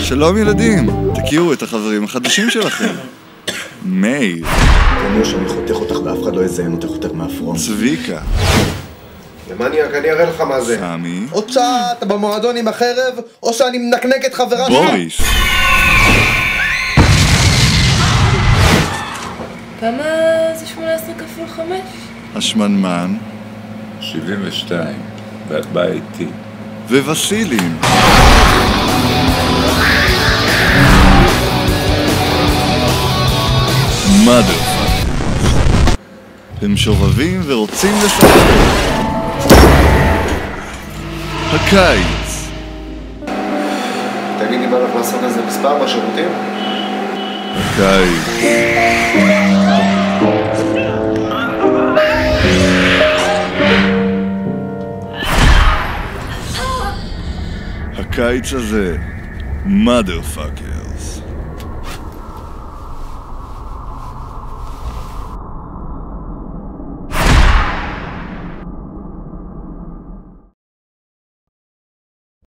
שלום ילדים, תכירו את החברים החדשים שלכם. מאיר. תאמרו שאני חותך אותך ואף אחד לא יזיין אותך יותר מהפרון. צביקה. למניאק, אני אראה לך מה זה. סמי. עוד שעה אתה במועדון עם החרב, או שאני מנקנק את חברה שלך. בוריס. כמה זה 18 כפול 5? השמנמן. 72, ואת באה איתי. ווסילין. motherfucker. הם שובבים ורוצים לשחק. הקיץ. תגיד לי, בא לך לעשות איזה מספר בשירותים? הקיץ. הקיץ הזה, motherfucker.